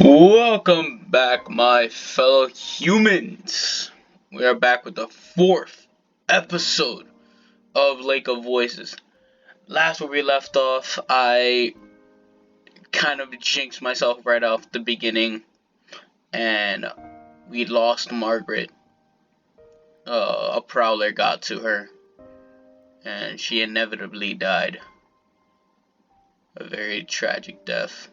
Welcome back, my fellow humans. We are back with the fourth episode of Lake of Voices. Last where we left off, I kind of jinxed myself right off the beginning, and we lost Margaret. A prowler got to her, and she inevitably died. A very tragic death.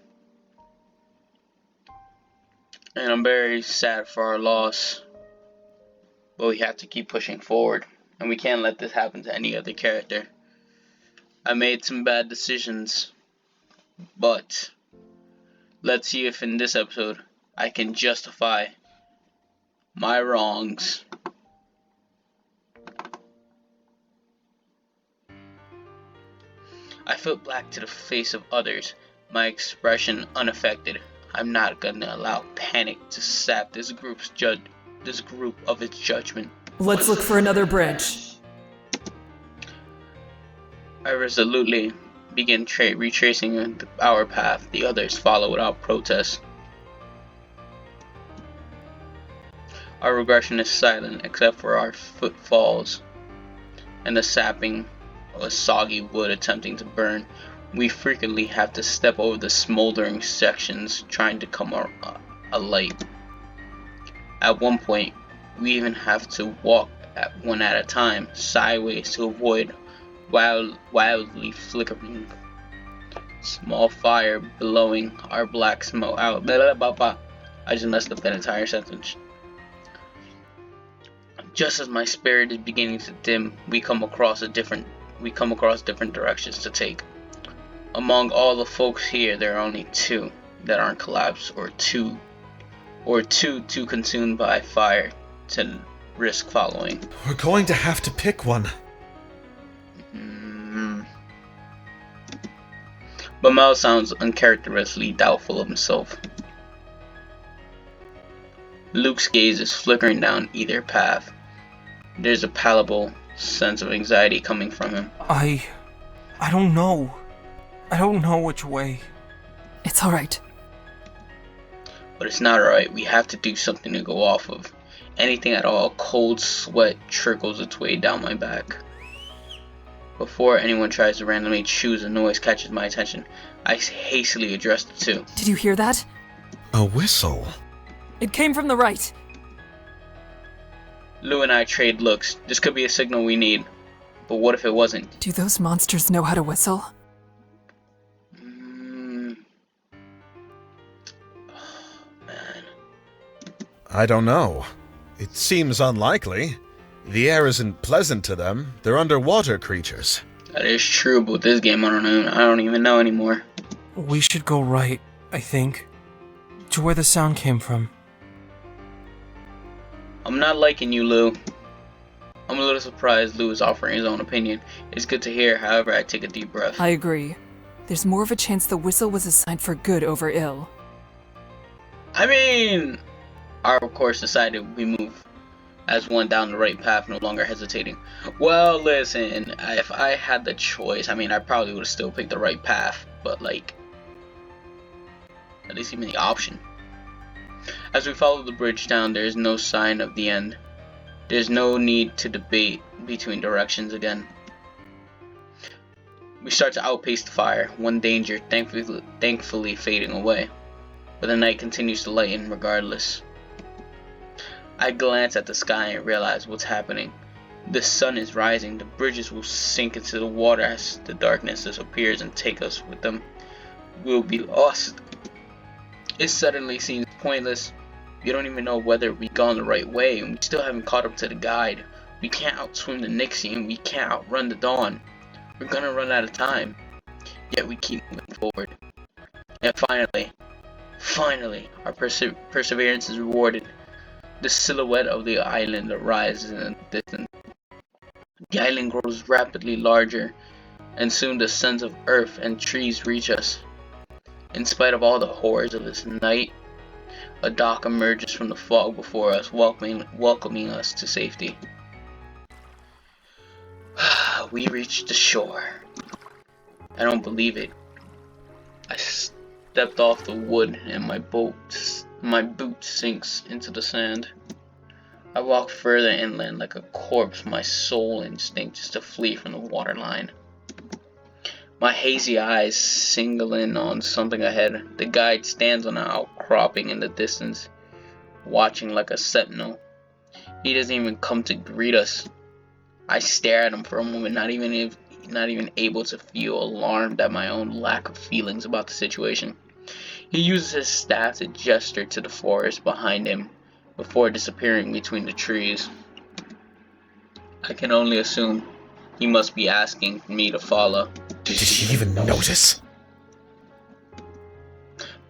And I'm very sad for our loss, but we have to keep pushing forward, and we can't let this happen to any other character. I made some bad decisions, but let's see if in this episode I can justify my wrongs. I felt black to the face of others, my expression unaffected. I'm not gonna allow panic to sap this group of its judgment. Let's look for another bridge. I resolutely begin retracing our path. The others follow without protest. Our regression is silent except for our footfalls and the sapping of soggy wood attempting to burn. We frequently have to step over the smoldering sections trying to come alight. At one point, we even have to walk one at a time, sideways to avoid wildly flickering small fire blowing our black smoke out. I just messed up that entire sentence. Just as my spirit is beginning to dim, we come across different directions to take. Among all the folks here, there are only two that aren't collapsed, or two too consumed by fire to risk following. We're going to have to pick one. But Mel sounds uncharacteristically doubtful of himself. Luke's gaze is flickering down either path. There's a palpable sense of anxiety coming from him. I don't know. I don't know which way. It's alright. But it's not alright. We have to do something to go off of. Anything at all. Cold sweat trickles its way down my back. Before anyone tries to randomly choose, a noise catches my attention. I hastily address the two. Did you hear that? A whistle. It came from the right. Lou and I trade looks. This could be a signal we need. But what if it wasn't? Do those monsters know how to whistle? I don't know. It seems unlikely. The air isn't pleasant to them. They're underwater creatures. That is true, but with this game I don't even know anymore. We should go right, I think. To where the sound came from. I'm not liking you, Lou. I'm a little surprised Lou is offering his own opinion. It's good to hear, however, I take a deep breath. I agree. There's more of a chance the whistle was a sign for good over ill. I mean, our course decided we move as one down the right path, no longer hesitating. Well, listen, if I had the choice, I probably would have still picked the right path, but like, at least give me the option. As we follow the bridge down, there is no sign of the end. There's no need to debate between directions again. We start to outpace the fire, one danger thankfully fading away, but the night continues to lighten regardless. I glance at the sky and realize what's happening. The sun is rising. The bridges will sink into the water as the darkness disappears and take us with them. We'll be lost. It suddenly seems pointless. We don't even know whether we've gone the right way, and we still haven't caught up to the guide. We can't outswim the Nixie, and we can't outrun the dawn. We're gonna run out of time. Yet we keep moving forward. And finally, our perseverance is rewarded. The silhouette of the island arises in the distance. The island grows rapidly larger, and soon the scents of earth and trees reach us. In spite of all the horrors of this night, a dock emerges from the fog before us, welcoming us to safety. We reach the shore. I don't believe it. stepped off the wood and my boot sinks into the sand. I walk further inland like a corpse, my sole instinct is to flee from the waterline. My hazy eyes single in on something ahead. The guide stands on an outcropping in the distance, watching like a sentinel. He doesn't even come to greet us. I stare at him for a moment, not even able to feel alarmed at my own lack of feelings about the situation. He uses his staff to gesture to the forest behind him before disappearing between the trees. I can only assume he must be asking me to follow. Did he even notice?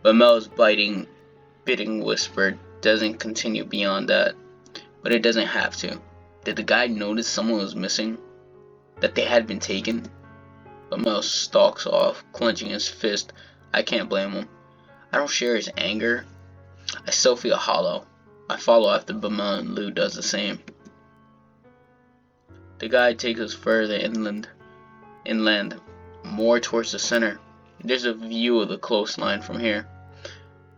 But Mel's biting whisper doesn't continue beyond that. But it doesn't have to. Did the guide notice someone was missing? That they had been taken? But Mel stalks off, clenching his fist. I can't blame him. I don't share his anger. I still feel hollow. I follow after Bamel and Lou does the same. The guide takes us further inland, more towards the center. There's a view of the coastline from here,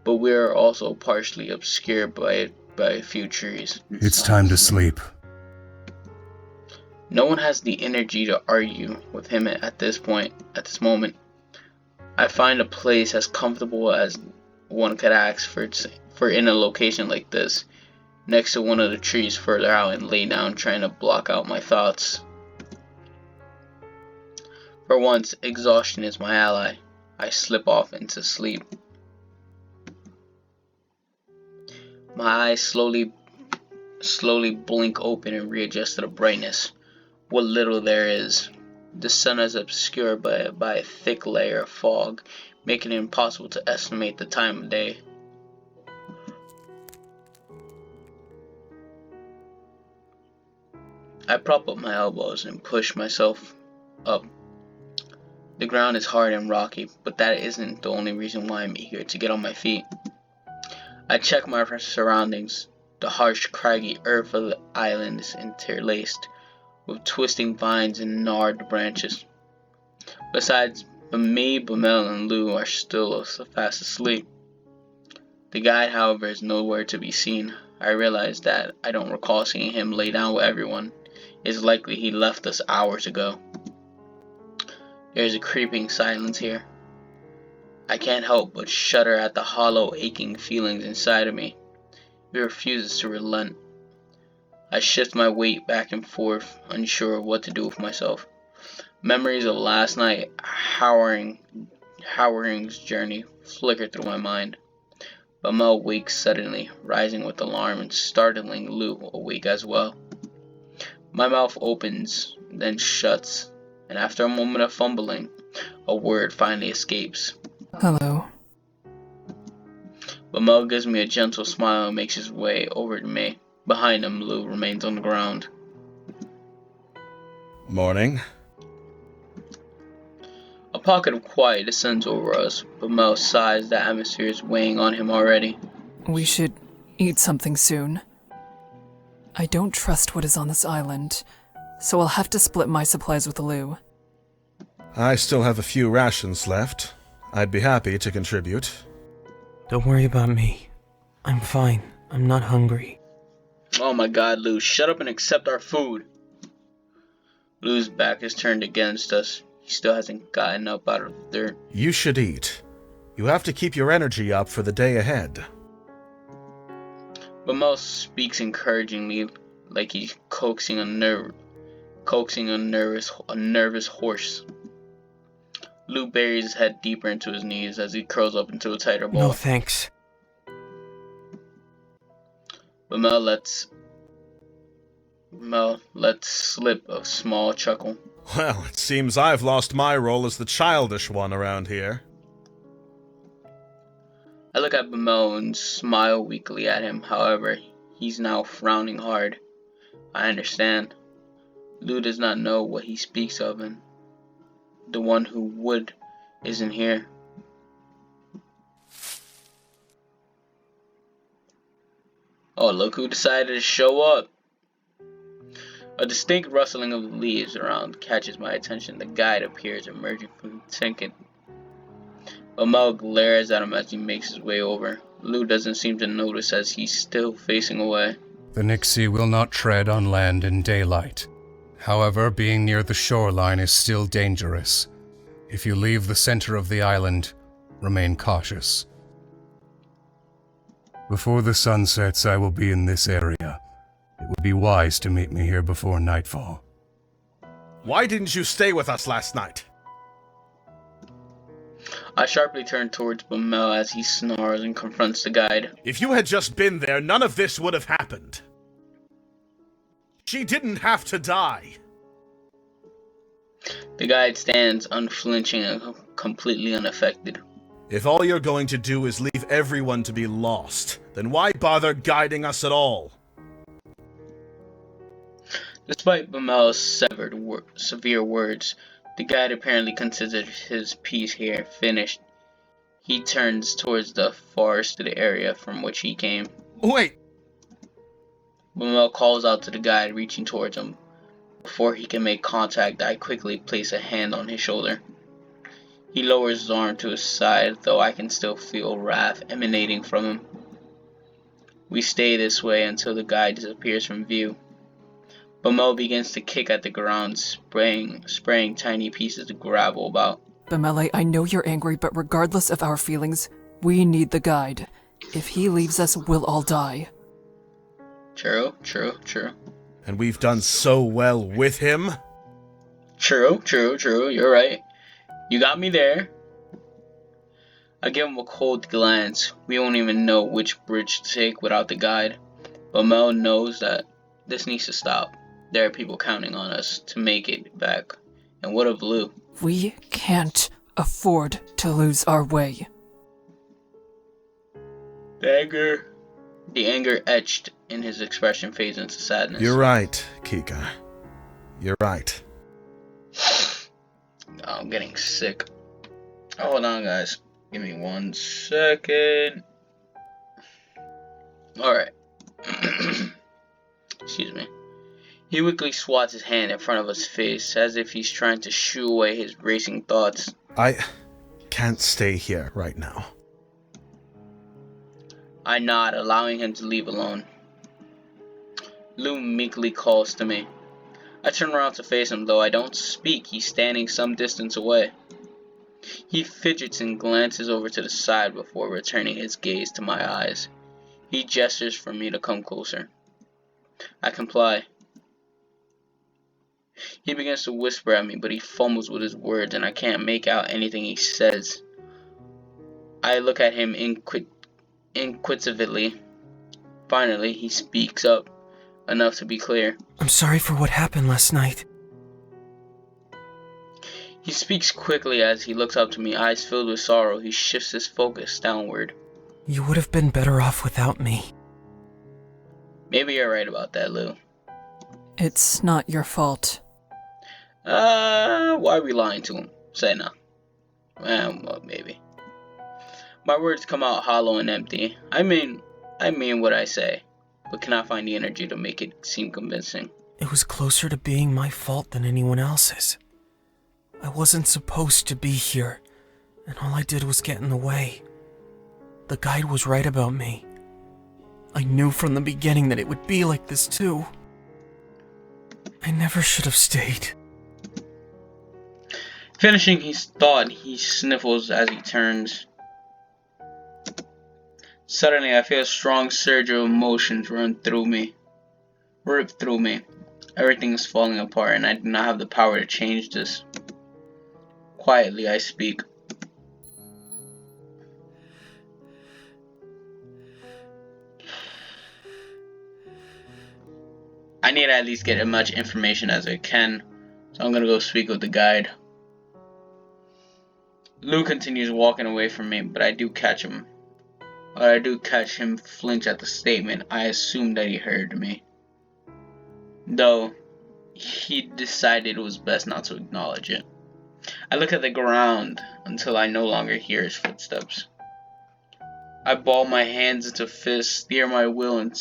but we are also partially obscured by a few trees. It's time to sleep. No one has the energy to argue with him at this moment. I find a place as comfortable as one could ask for in a location like this, next to one of the trees further out, and lay down trying to block out my thoughts. For once, exhaustion is my ally. I slip off into sleep. My eyes slowly blink open and readjust to the brightness. What little there is. The sun is obscured by a thick layer of fog, making it impossible to estimate the time of day. I prop up my elbows and push myself up. The ground is hard and rocky, but that isn't the only reason why I'm eager to get on my feet. I check my surroundings. The harsh, craggy earth of the island is interlaced with twisting vines and gnarled branches. Besides me, Bamel and Lou are still fast asleep. The guide, however, is nowhere to be seen. I realize that I don't recall seeing him lay down with everyone. It's likely he left us hours ago. There's a creeping silence here. I can't help but shudder at the hollow, aching feelings inside of me. It refuses to relent. I shift my weight back and forth, unsure of what to do with myself. Memories of last night, Howard's journey, flicker through my mind. Bamel wakes suddenly, rising with alarm and startling Lou awake as well. My mouth opens, then shuts, and after a moment of fumbling, a word finally escapes. Hello. Bamel gives me a gentle smile and makes his way over to me. Behind him, Lou remains on the ground. Morning. A pocket of quiet descends over us. Bamel sighs. The atmosphere is weighing on him already. We should eat something soon. I don't trust what is on this island, so I'll have to split my supplies with Lou. I still have a few rations left. I'd be happy to contribute. Don't worry about me. I'm fine. I'm not hungry. Oh my god, Lou, shut up and accept our food. Lou's back is turned against us. He still hasn't gotten up out of the dirt. You should eat. You have to keep your energy up for the day ahead. Bamel speaks encouragingly, like he's coaxing a nervous horse. Lou buries his head deeper into his knees as he curls up into a tighter ball. No thanks. Bamel lets slip a small chuckle. Well, it seems I've lost my role as the childish one around here. I look at Bamel and smile weakly at him. However, he's now frowning hard. I understand. Lou does not know what he speaks of, and the one who would isn't here. Oh, look who decided to show up. A distinct rustling of the leaves around catches my attention. The guide appears emerging from the thicket. Mel glares at him as he makes his way over. Lou doesn't seem to notice as he's still facing away. The Nixie will not tread on land in daylight. However, being near the shoreline is still dangerous. If you leave the center of the island, remain cautious. Before the sun sets, I will be in this area. It would be wise to meet me here before nightfall. Why didn't you stay with us last night? I sharply turn towards Bamel as he snarls and confronts the guide. If you had just been there, none of this would have happened. She didn't have to die. The guide stands unflinching and completely unaffected. If all you're going to do is leave everyone to be lost, then why bother guiding us at all? Despite Bamel's severe words, the guide apparently considers his piece here finished. He turns towards the forested area from which he came. Wait! Bamel calls out to the guide, reaching towards him. Before he can make contact, I quickly place a hand on his shoulder. He lowers his arm to his side, though I can still feel wrath emanating from him. We stay this way until the guide disappears from view. Bamel begins to kick at the ground, spraying tiny pieces of gravel about. Bamele, I know you're angry, but regardless of our feelings, we need the guide. If he leaves us, we'll all die. True. And we've done so well with him? True, you're right. You got me there. I give him a cold glance. We won't even know which bridge to take without the guide. Bamel knows that this needs to stop. There are people counting on us to make it back. And what of Lou? We can't afford to lose our way. The anger etched in his expression fades into sadness. You're right, Kika. You're right. I'm getting sick. Hold on, guys. Give me 1 second. Alright. Excuse me. He weakly swats his hand in front of his face as if he's trying to shoo away his racing thoughts. I can't stay here right now. I nod, allowing him to leave alone. Lou meekly calls to me. I turn around to face him, though I don't speak. He's standing some distance away. He fidgets and glances over to the side before returning his gaze to my eyes. He gestures for me to come closer. I comply. He begins to whisper at me, but he fumbles with his words and I can't make out anything he says. I look at him inquisitively. Finally, he speaks up, enough to be clear. I'm sorry for what happened last night. He speaks quickly as he looks up to me, eyes filled with sorrow. He shifts his focus downward. You would have been better off without me. Maybe you're right about that, Lou. It's not your fault. Why are we lying to him? Say no. Well, maybe. My words come out hollow and empty. I mean what I say, but cannot find the energy to make it seem convincing. It was closer to being my fault than anyone else's. I wasn't supposed to be here, and all I did was get in the way. The guide was right about me. I knew from the beginning that it would be like this too. I never should have stayed. Finishing his thought, he sniffles as he turns. Suddenly, I feel a strong surge of emotions rip through me. Everything is falling apart, and I do not have the power to change this. Quietly, I speak. I need to at least get as much information as I can, so I'm gonna go speak with the guide. Lou continues walking away from me, but I do catch him. When I do catch him flinch at the statement, I assume that he heard me. Though, he decided it was best not to acknowledge it. I look at the ground until I no longer hear his footsteps. I ball my hands into fists, steer my wheel, and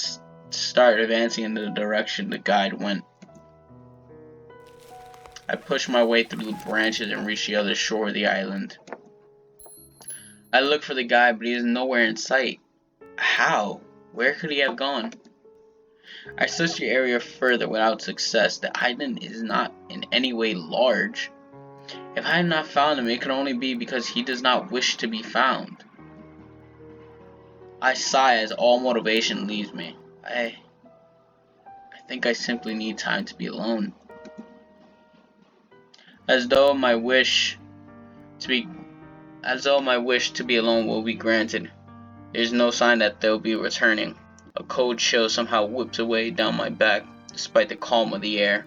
start advancing in the direction the guide went. I push my way through the branches and reach the other shore of the island. I look for the guy, but he is nowhere in sight. How? Where could he have gone? I searched the area further without success. The island is not in any way large. If I had not found him, it could only be because he does not wish to be found. I sigh as all motivation leaves me. I think I simply need time to be alone. As though my wish to be alone will be granted. There's no sign that they'll be returning. A cold chill somehow whips away down my back, despite the calm of the air.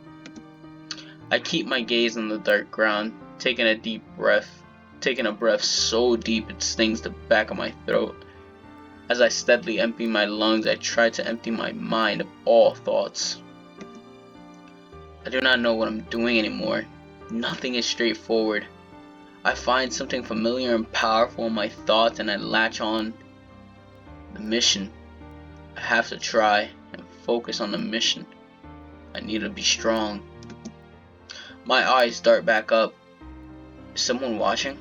I keep my gaze on the dark ground, taking a breath so deep it stings the back of my throat. As I steadily empty my lungs, I try to empty my mind of all thoughts. I do not know what I'm doing anymore. Nothing is straightforward. I find something familiar and powerful in my thoughts and I latch on. The mission. I have to try and focus on the mission. I need to be strong. My eyes dart back up. Is someone watching?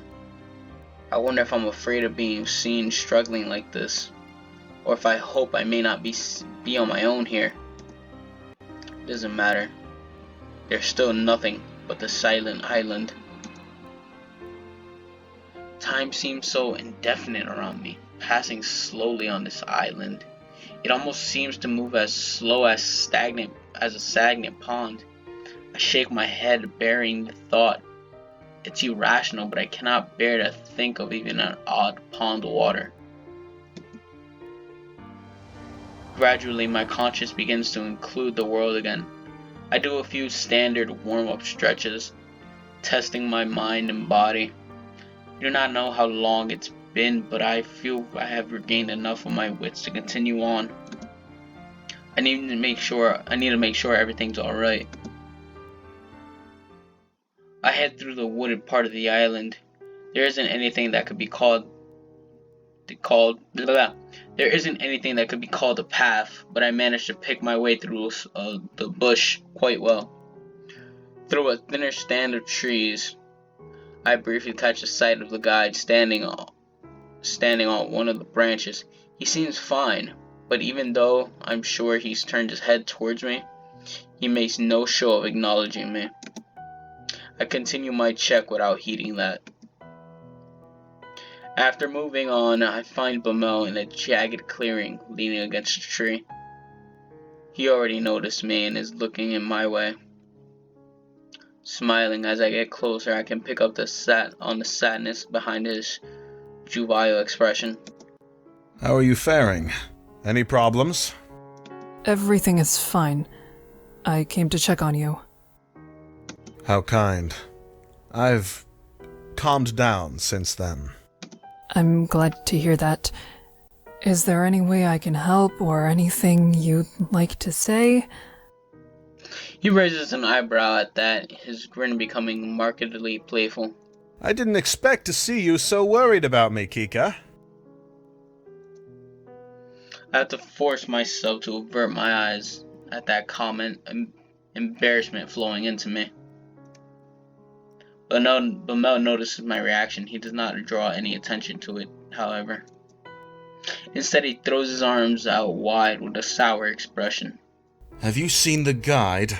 I wonder if I'm afraid of being seen struggling like this, or if I hope I may not be on my own here. Doesn't matter. There's still nothing but the silent island. Time seems so indefinite around me, passing slowly on this island. It almost seems to move as slow as a stagnant pond. I shake my head, burying the thought. It's irrational, but I cannot bear to think of even an odd pond of water. Gradually, my conscience begins to include the world again. I do a few standard warm-up stretches, testing my mind and body. I do not know how long it's been, but I feel I have regained enough of my wits to continue on. I need to make sure everything's alright. I head through the wooded part of the island. There isn't anything that could be called a path, but I managed to pick my way through the bush quite well. Through a thinner stand of trees, I briefly catch a sight of the guide standing on one of the branches. He seems fine, but even though I'm sure he's turned his head towards me, he makes no show of acknowledging me. I continue my check without heeding that. After moving on, I find Bamel in a jagged clearing leaning against a tree. He already noticed me and is looking in my way. Smiling as I get closer, I can pick up the sadness behind his jovial expression. How are you faring? Any problems? Everything is fine. I came to check on you. How kind. I've calmed down since then. I'm glad to hear that. Is there any way I can help or anything you'd like to say? He raises an eyebrow at that, his grin becoming markedly playful. I didn't expect to see you so worried about me, Kika. I have to force myself to avert my eyes at that comment, embarrassment flowing into me. Bamel notices my reaction. He does not draw any attention to it, however. Instead, he throws his arms out wide with a sour expression. Have you seen the guide?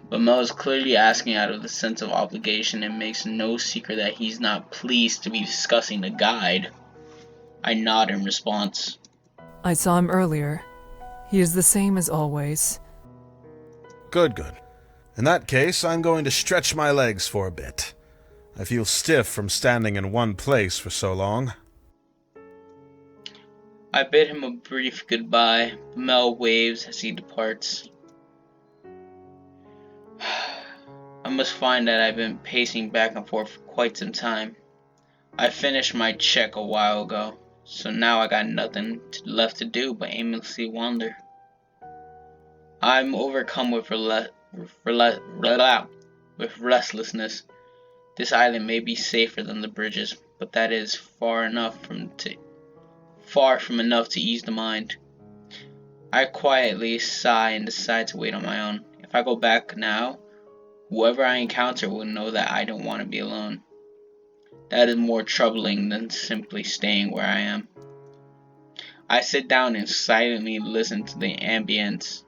Bamel is clearly asking out of the sense of obligation and makes no secret that he's not pleased to be discussing the guide. I nod in response. I saw him earlier. He is the same as always. Good. In that case, I'm going to stretch my legs for a bit. I feel stiff from standing in one place for so long. I bid him a brief goodbye. Bamel waves as he departs. I must find that I've been pacing back and forth for quite some time. I finished my check a while ago, so now I got nothing left to do but aimlessly wander. I'm overcome with restlessness. This island may be safer than the bridges, but that is far from enough to ease the mind. I quietly sigh and decide to wait on my own. If I go back now, whoever I encounter will know that I don't want to be alone. That is more troubling than simply staying where I am. I sit down and silently listen to the ambience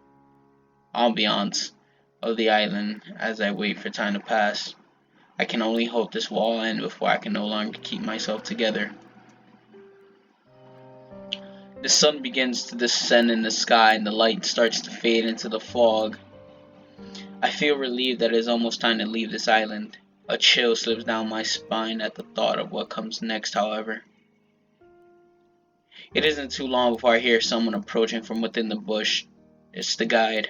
of the island as I wait for time to pass. I can only hope this will all end before I can no longer keep myself together. The sun begins to descend in the sky and the light starts to fade into the fog. I feel relieved that it is almost time to leave this island. A chill slips down my spine at the thought of what comes next, however. It isn't too long before I hear someone approaching from within the bush. It's the guide.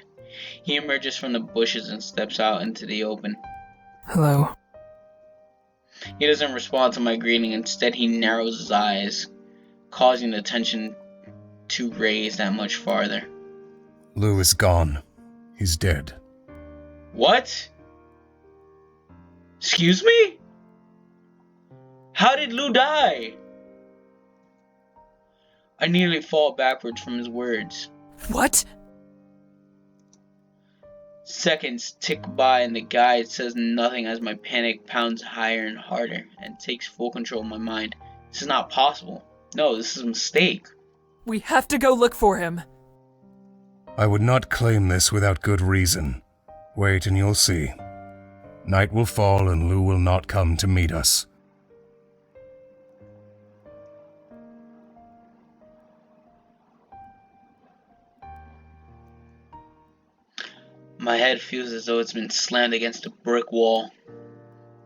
He emerges from the bushes and steps out into the open. Hello. He doesn't respond to my greeting, instead he narrows his eyes, causing the tension to raise that much farther. Lou is gone. He's dead. What? Excuse me? How did Lou die? I nearly fall backwards from his words. What? Seconds tick by and the guide says nothing as my panic pounds higher and harder and takes full control of my mind. This is not possible. No, this is a mistake. We have to go look for him. I would not claim this without good reason. Wait and you'll see. Night will fall and Lou will not come to meet us. My head feels as though it's been slammed against a brick wall.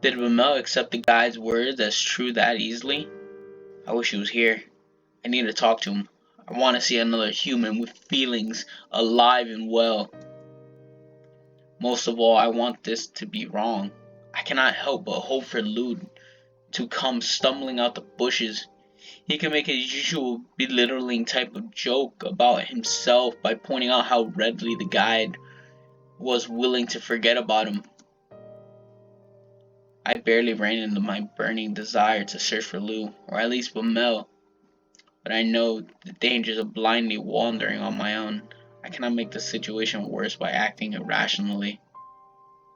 Did Ramel accept the guide's words as true that easily? I wish he was here. I need to talk to him. I want to see another human with feelings, alive and well. Most of all, I want this to be wrong. I cannot help but hope for Lou to come stumbling out the bushes. He can make his usual belittling type of joke about himself by pointing out how readily the guide was willing to forget about him. I barely rein into my burning desire to search for Lou, or at least Bamel. But I know the dangers of blindly wandering on my own. I cannot make the situation worse by acting irrationally,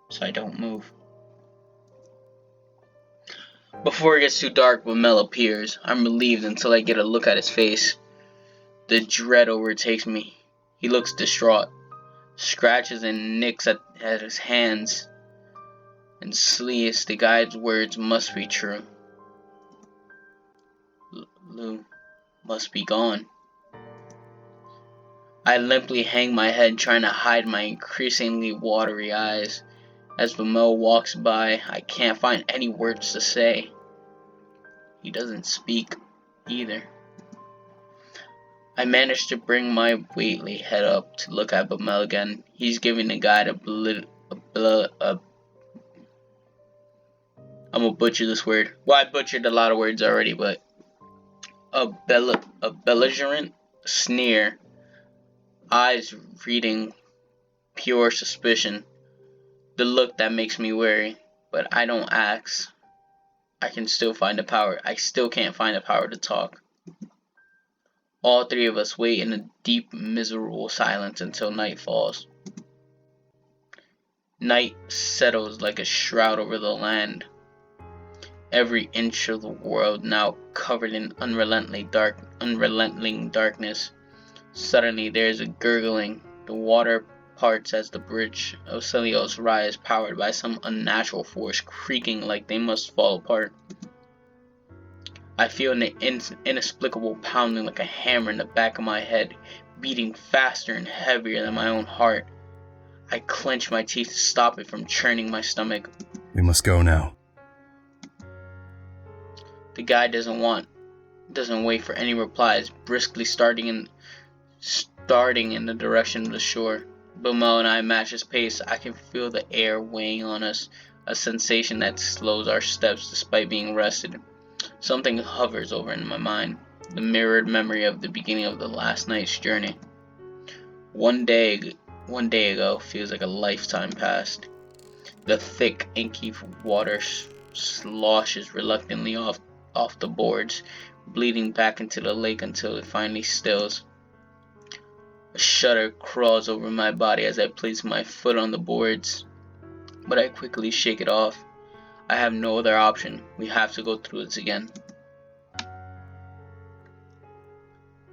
so I don't move. Before it gets too dark, Bamel appears. I'm relieved until I get a look at his face. The dread overtakes me. He looks distraught, scratches and nicks at his hands, and Slees, the guide's words must be true. Lou must be gone. I limply hang my head, trying to hide my increasingly watery eyes. As Bamel walks by, I can't find any words to say. He doesn't speak either. I manage to bring my weightly head up to look at Bamel again. He's giving the guide I'm gonna butcher this word. Well, I butchered a lot of words already, but a belligerent sneer, eyes reading pure suspicion, the look that makes me wary. But I don't ask. I still can't find the power to talk. All three of us wait in a deep, miserable silence until night falls. Night settles like a shroud over the land. Every inch of the world now covered in unrelenting darkness. Suddenly there is a gurgling. The water parts as the bridge of Celios rise, powered by some unnatural force, creaking like they must fall apart. I feel an inexplicable pounding like a hammer in the back of my head, beating faster and heavier than my own heart. I clench my teeth to stop it from churning my stomach. We must go now. The guy doesn't wait for any replies, briskly starting in the direction of the shore. Bamel and I match his pace. I can feel the air weighing on us, a sensation that slows our steps despite being rested. Something hovers over in my mind, the mirrored memory of the beginning of the last night's journey. One day ago feels like a lifetime passed. The thick, inky water sloshes reluctantly off the boards, bleeding back into the lake until it finally stills. A shudder crawls over my body as I place my foot on the boards, but I quickly shake it off. I have no other option. We have to go through this again.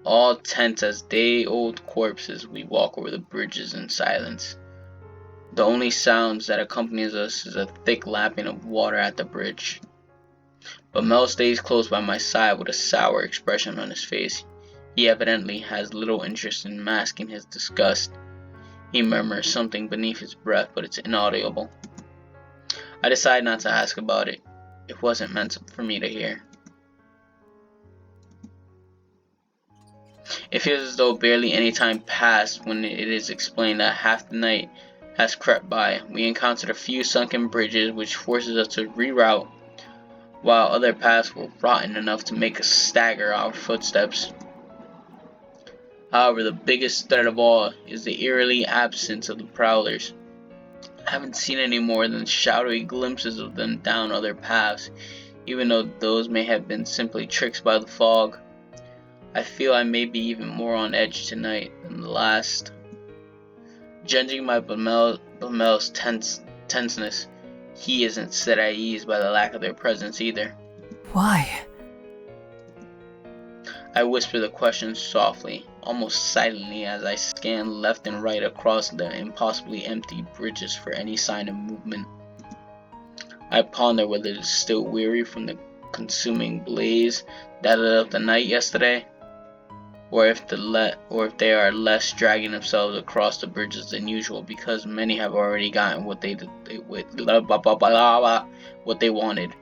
All tense as day-old corpses, we walk over the bridges in silence. The only sounds that accompanies us is a thick lapping of water at the bridge. But Mel stays close by my side with a sour expression on his face. He evidently has little interest in masking his disgust. He murmurs something beneath his breath, but it's inaudible. I decide not to ask about it. It wasn't meant for me to hear. It feels as though barely any time passed when it is explained that half the night has crept by. We encountered a few sunken bridges, which forces us to reroute, while other paths were rotten enough to make us stagger our footsteps. However, the biggest threat of all is the eerily absence of the prowlers. I haven't seen any more than shadowy glimpses of them down other paths, even though those may have been simply tricks by the fog. I feel I may be even more on edge tonight than the last. Judging by Bamel's tenseness, he isn't set at ease by the lack of their presence either. Why? I whisper the question softly, almost silently, as I scan left and right across the impossibly empty bridges for any sign of movement. I ponder whether it is still weary from the consuming blaze that lit up the night yesterday, or if they are less dragging themselves across the bridges than usual because many have already gotten what they wanted.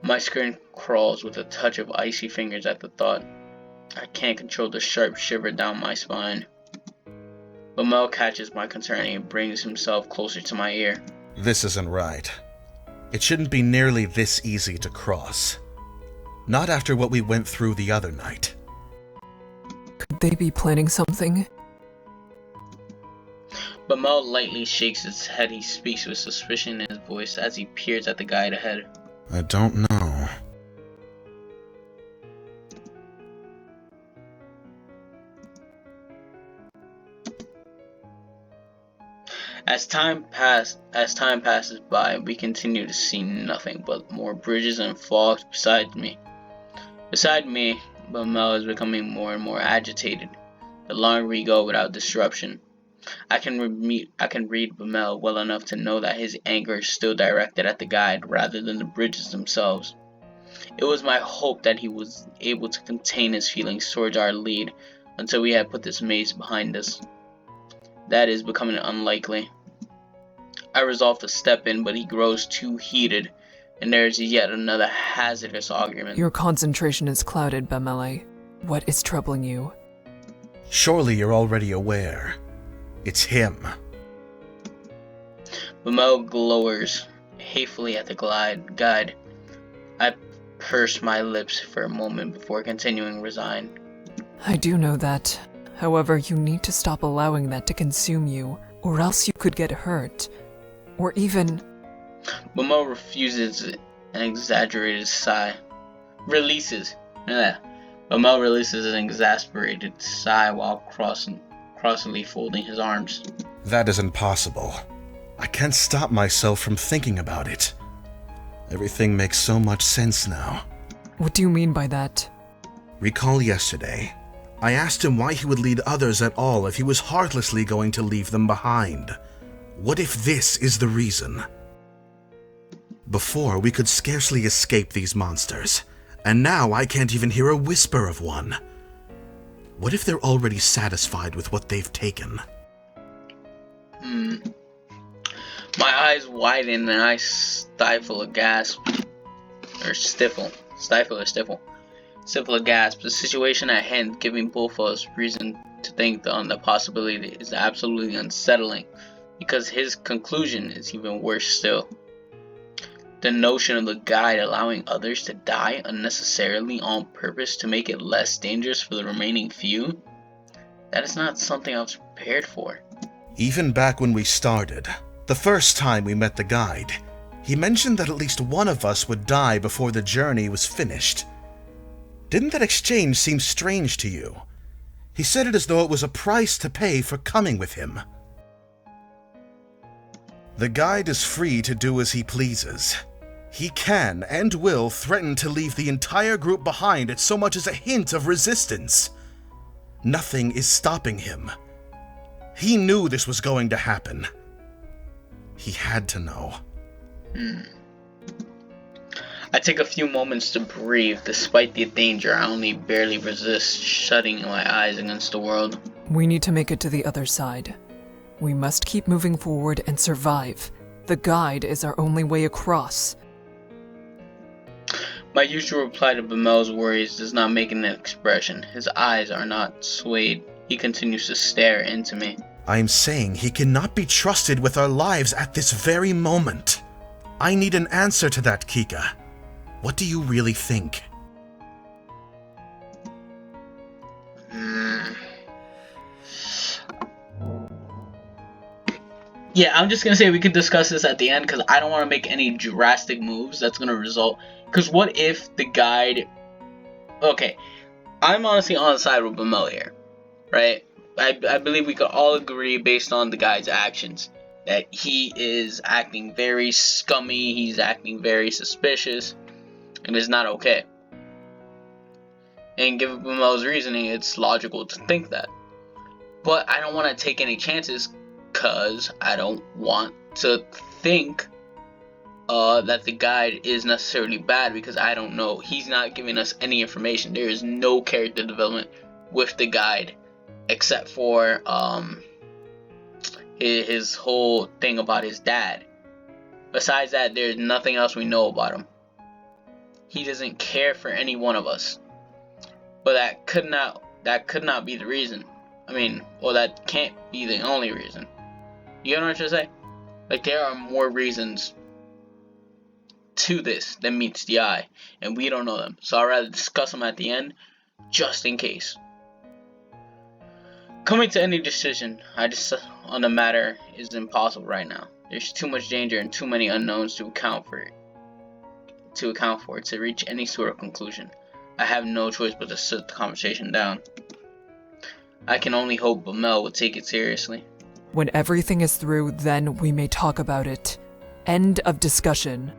My skin crawls with a touch of icy fingers at the thought. I can't control the sharp shiver down my spine. Bamel catches my concern and brings himself closer to my ear. This isn't right. It shouldn't be nearly this easy to cross. Not after what we went through the other night. Could they be planning something? Bamel lightly shakes his head. He speaks with suspicion in his voice as he peers at the guide ahead. I don't know. As time passes by, we continue to see nothing but more bridges and fogs beside me. Beside me, Bamel is becoming more and more agitated. The longer we go without disruption, I can read Bamel well enough to know that his anger is still directed at the guide rather than the bridges themselves. It was my hope that he was able to contain his feelings towards our lead until we had put this maze behind us. That is becoming unlikely. I resolve to step in, but he grows too heated, and there is yet another hazardous argument. Your concentration is clouded, Bamele. What is troubling you? Surely you're already aware. It's him. Bamel glowers hatefully at the guide. I purse my lips for a moment before continuing resigned. I do know that. However, you need to stop allowing that to consume you, or else you could get hurt. Or even... Bamel refuses an exaggerated sigh. Bamel releases an exasperated sigh while crossly folding his arms. That isn't possible. I can't stop myself from thinking about it. Everything makes so much sense now. What do you mean by that? Recall yesterday. I asked him why he would lead others at all if he was heartlessly going to leave them behind. What if this is the reason? Before, we could scarcely escape these monsters, and now I can't even hear a whisper of one. What if they're already satisfied with what they've taken? My eyes widen and I stifle a gasp. Stifle a gasp. The situation at hand giving both of us reason to think on the possibility is absolutely unsettling, because his conclusion is even worse still. The notion of the guide allowing others to die unnecessarily on purpose to make it less dangerous for the remaining few? That is not something I was prepared for. Even back when we started, the first time we met the guide, he mentioned that at least one of us would die before the journey was finished. Didn't that exchange seem strange to you? He said it as though it was a price to pay for coming with him. The guide is free to do as he pleases. He can and will threaten to leave the entire group behind at so much as a hint of resistance. Nothing is stopping him. He knew this was going to happen. He had to know. I take a few moments to breathe. Despite the danger, I only barely resist shutting my eyes against the world. We need to make it to the other side. We must keep moving forward and survive. The guide is our only way across. My usual reply to Bamel's worries does not make an expression. His eyes are not swayed. He continues to stare into me. I'm saying he cannot be trusted with our lives at this very moment. I need an answer to that, Kika. What do you really think? Yeah, I'm just gonna say we could discuss this at the end because I don't want to make any drastic moves that's gonna result. Because what if the guide... Okay, I'm honestly on the side with Bamel here, right? I believe we could all agree based on the guide's actions that he is acting very scummy, he's acting very suspicious, and it's not okay. And given Bamel's reasoning, it's logical to think that. But I don't want to take any chances because I don't want to think that the guide is necessarily bad because I don't know. He's not giving us any information. There is no character development with the guide except for his whole thing about his dad. Besides that, there's nothing else we know about him. He doesn't care for any one of us. But that could not be the reason. I mean, well, that can't be the only reason. You know what I'm trying to say? Like, there are more reasons to this than meets the eye, and we don't know them. So I'd rather discuss them at the end, just in case. Coming to any decision on the matter is impossible right now. There's too much danger and too many unknowns to account for to reach any sort of conclusion. I have no choice but to sit the conversation down. I can only hope Bamel will take it seriously. When everything is through, then we may talk about it. End of discussion.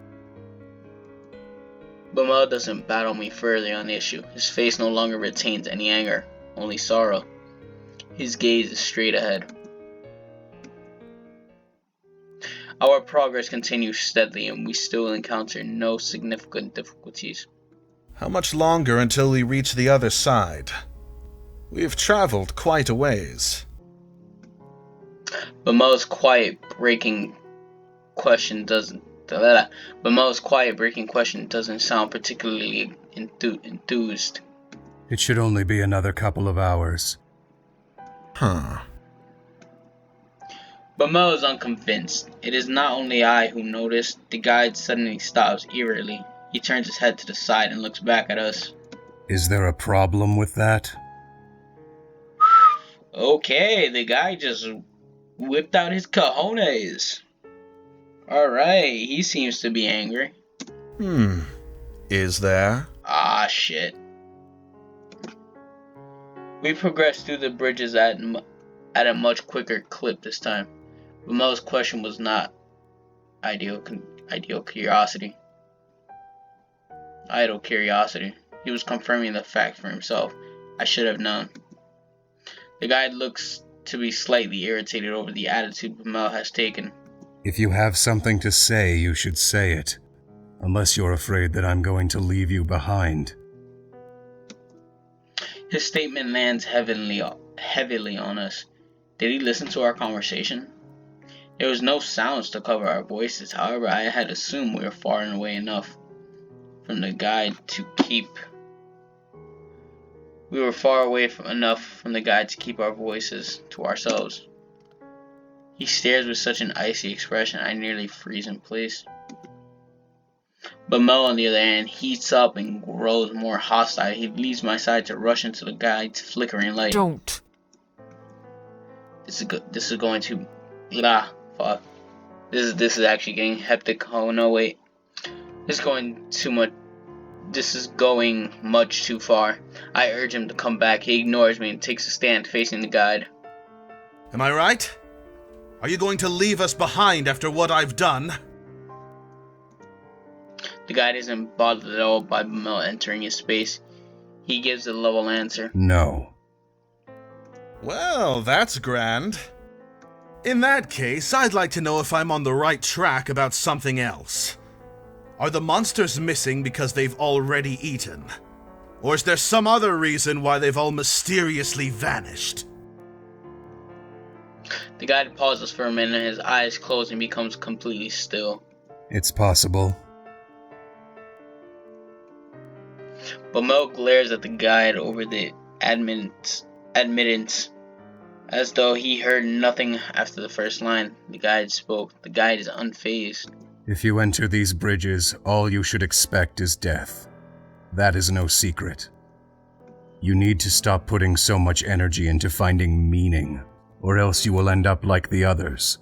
Bamel doesn't battle me further on the issue. His face no longer retains any anger, only sorrow. His gaze is straight ahead. Our progress continues steadily and we still encounter no significant difficulties. How much longer until we reach the other side? We have traveled quite a ways. Bamel's quiet breaking question doesn't sound particularly enthused. It should only be another couple of hours. Huh. Bamel is unconvinced. It is not only I who notice. The guide suddenly stops eerily. He turns his head to the side and looks back at us. Is there a problem with that? Okay, the guy just whipped out his cojones. Alright, he seems to be angry. Is there? Ah, shit. We progress through the bridges at a much quicker clip this time. Bamel's question was not idle curiosity. He was confirming the fact for himself. I should have known. The guide looks to be slightly irritated over the attitude Bamel has taken. If you have something to say, you should say it. Unless you're afraid that I'm going to leave you behind. His statement lands heavily on us. Did he listen to our conversation? There was no sounds to cover our voices. However, I had assumed we were far and away enough from the guide to keep our voices to ourselves. He stares with such an icy expression, I nearly freeze in place. Bamel, on the other hand, heats up and grows more hostile. He leaves my side to rush into the guide's flickering light. Don't. This is going to... fuck. This is actually getting hectic. Oh no, wait. This is going much too far. I urge him to come back. He ignores me and takes a stand facing the guide. Am I right? Are you going to leave us behind after what I've done? The guide isn't bothered at all by Bamel entering his space. He gives a level answer. No. Well, that's grand. In that case, I'd like to know if I'm on the right track about something else. Are the monsters missing because they've already eaten? Or is there some other reason why they've all mysteriously vanished? The guide pauses for a minute, his eyes close and becomes completely still. It's possible. Bamel glares at the guide over the admittance, as though he heard nothing after the first line. The guide spoke. The guide is unfazed. If you enter these bridges, all you should expect is death. That is no secret. You need to stop putting so much energy into finding meaning, or else you will end up like the others.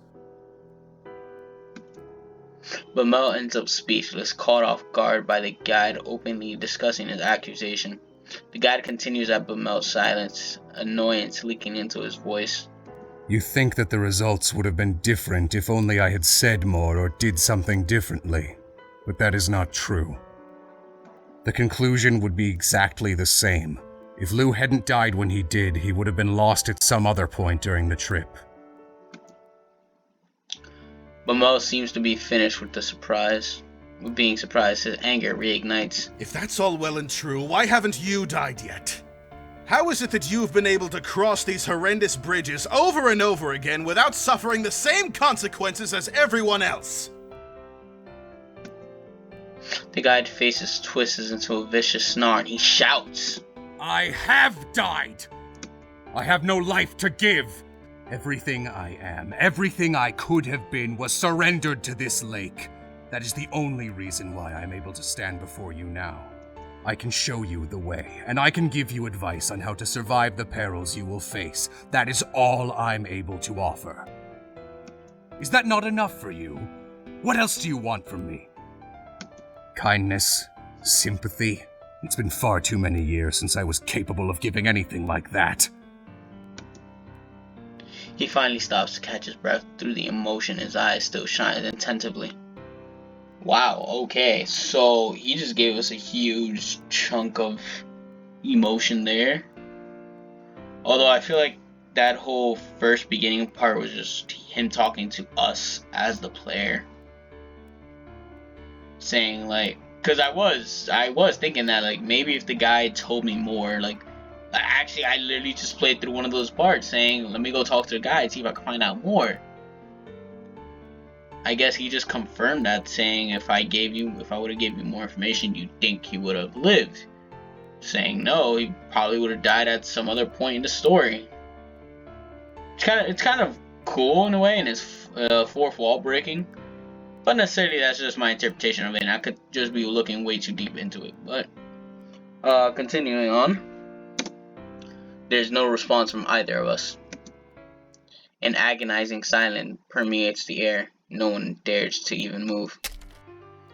Bamel ends up speechless, caught off guard by the guide openly discussing his accusation. The guide continues at Bamel's silence, annoyance leaking into his voice. You think that the results would have been different if only I had said more or did something differently, but that is not true. The conclusion would be exactly the same. If Lou hadn't died when he did, he would have been lost at some other point during the trip. Bamel seems to be finished with being surprised. His anger reignites. If that's all well and true, why haven't you died yet? How is it that you've been able to cross these horrendous bridges over and over again without suffering the same consequences as everyone else? The guide's face twists into a vicious snarl and he shouts. I have died! I have no life to give! Everything I am, everything I could have been, was surrendered to this lake. That is the only reason why I'm able to stand before you now. I can show you the way, and I can give you advice on how to survive the perils you will face. That is all I'm able to offer. Is that not enough for you? What else do you want from me? Kindness? Sympathy? It's been far too many years since I was capable of giving anything like that. He finally stops to catch his breath through the emotion. His eyes still shine attentively. Wow, okay, so he just gave us a huge chunk of emotion there. Although I feel like that whole first beginning part was just him talking to us as the player. Saying like, because I was thinking that like maybe if the guy told me more, like actually I literally just played through one of those parts saying let me go talk to the guy and see if I can find out more. I guess he just confirmed that, saying if I would have gave you more information, you'd think he would have lived. Saying no, he probably would have died at some other point in the story. It's kind of cool in a way, and it's fourth wall breaking. But necessarily that's just my interpretation of it, and I could just be looking way too deep into it. But continuing on, there's no response from either of us. An agonizing silence permeates the air. No one dares to even move.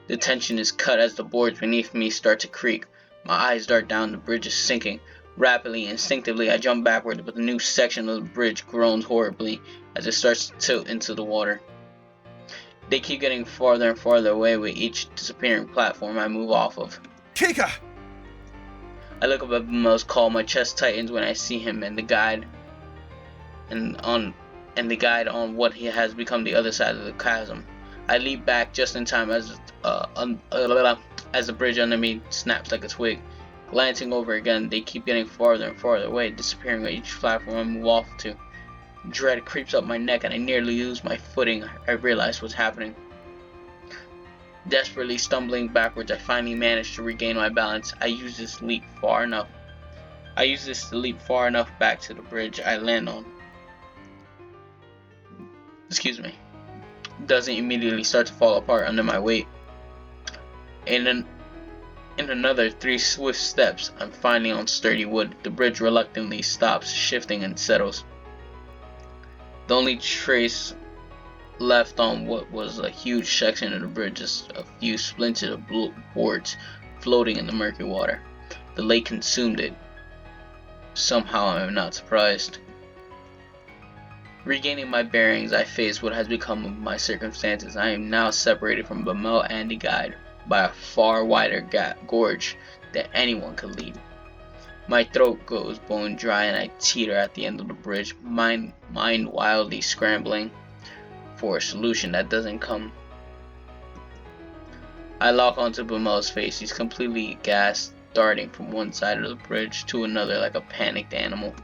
The tension is cut as the boards beneath me start to creak. My eyes dart down, the bridge is sinking. Rapidly, instinctively, I jump backward, but the new section of the bridge groans horribly as it starts to tilt into the water. They keep getting farther and farther away with each disappearing platform I move off of. Kika! I look up at Bamel's call, my chest tightens when I see him and the guide on what he has become the other side of the chasm. I leap back just in time as the bridge under me snaps like a twig. Glancing over again, they keep getting farther and farther away, disappearing at each platform I move off to. Dread creeps up my neck and I nearly lose my footing. I realize what's happening. Desperately stumbling backwards, I finally manage to regain my balance. I use this to leap far enough back to the bridge I land on. Doesn't immediately start to fall apart under my weight. In another 3 swift steps, I'm finally on sturdy wood. The bridge reluctantly stops, shifting and settles. The only trace left on what was a huge section of the bridge is a few splinters of boards floating in the murky water. The lake consumed it. Somehow I am not surprised. Regaining my bearings, I face what has become of my circumstances. I am now separated from Bamel and the guide by a far wider gorge than anyone could leap. My throat goes bone dry and I teeter at the end of the bridge, mind wildly scrambling for a solution that doesn't come. I lock onto Bamel's face. He's completely gassed, darting from one side of the bridge to another like a panicked animal.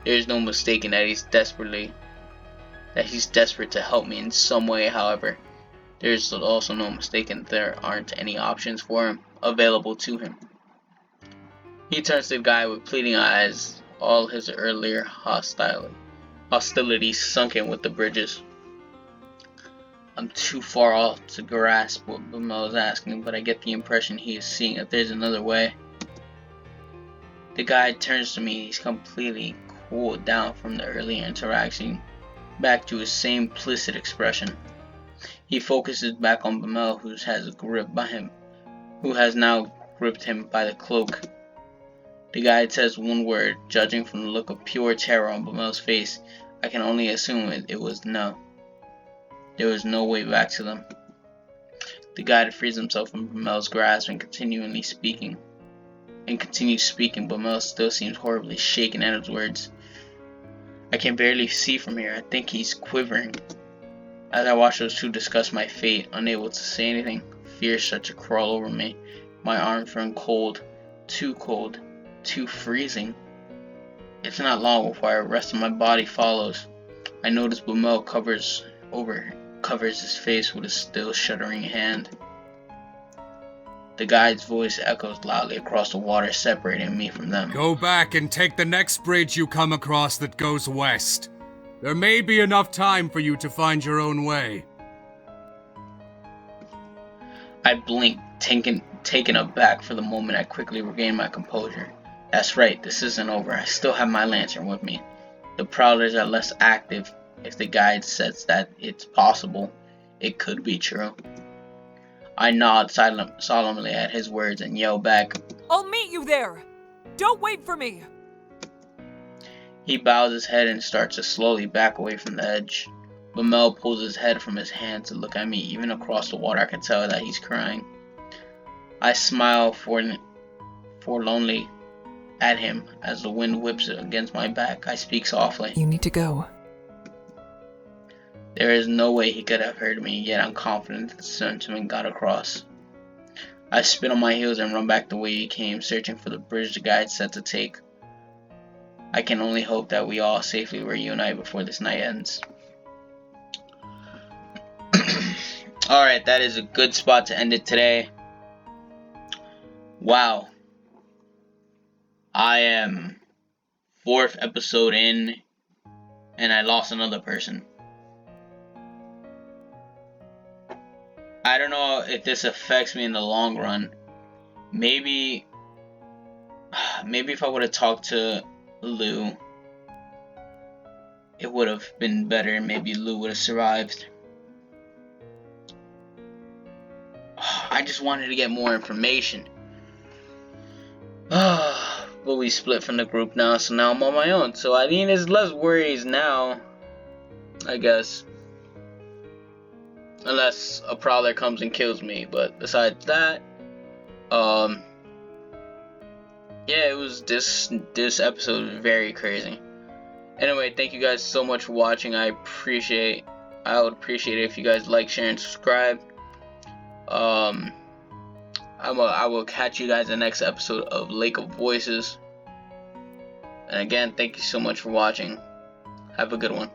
There is no mistaking that he's desperate to help me in some way. However, there is also no mistaking that there aren't any options for him available to him. He turns to the guy with pleading eyes, all his earlier hostility sunken with the bridges. I'm too far off to grasp what Bamel is asking, but I get the impression he is seeing that there's another way. The guy turns to me. He's completely cooled down from the earlier interaction, back to his same placid expression. He focuses back on Bamel, who has now gripped him by the cloak. The guide says one word. Judging from the look of pure terror on Bamel's face, I can only assume it was no. There was no way back to them. The guide frees himself from Bamel's grasp and continues speaking. Bamel still seems horribly shaken at his words. I can barely see from here. I think he's quivering. As I watch those two discuss my fate, unable to say anything, fear starts to crawl over me. My arms turn cold, too freezing. It's not long before the rest of my body follows. I notice Bamel covers his face with a still shuddering hand. The guide's voice echoes loudly across the water, separating me from them. Go back and take the next bridge you come across that goes west. There may be enough time for you to find your own way. I blink, taken aback for the moment. I quickly regain my composure. That's right, this isn't over. I still have my lantern with me. The prowlers are less active. If the guide says that it's possible, it could be true. I nod solemnly at his words and yell back, I'll meet you there! Don't wait for me! He bows his head and starts to slowly back away from the edge. Bamel pulls his head from his hand to look at me. Even across the water I can tell that he's crying. I smile forlornly at him as the wind whips against my back. I speak softly. You need to go. There is no way he could have heard me, yet I'm confident that the sentiment got across. I spin on my heels and run back the way he came, searching for the bridge the guide said to take. I can only hope that we all safely reunite before this night ends. Alright, that is a good spot to end it today. Wow. I am 4th episode in, and I lost another person. I don't know if this affects me in the long run. Maybe if I would have talked to Lou, it would have been better. Maybe Lou would have survived. I just wanted to get more information. But we split from the group now, so now I'm on my own. So I mean, there's less worries now, I guess. Unless a prowler comes and kills me. But besides that, yeah, it was this episode was very crazy. Anyway, thank you guys so much for watching. I would appreciate it if you guys like, share, and subscribe. I will catch you guys in the next episode of Lake of Voices. And again, thank you so much for watching. Have a good one.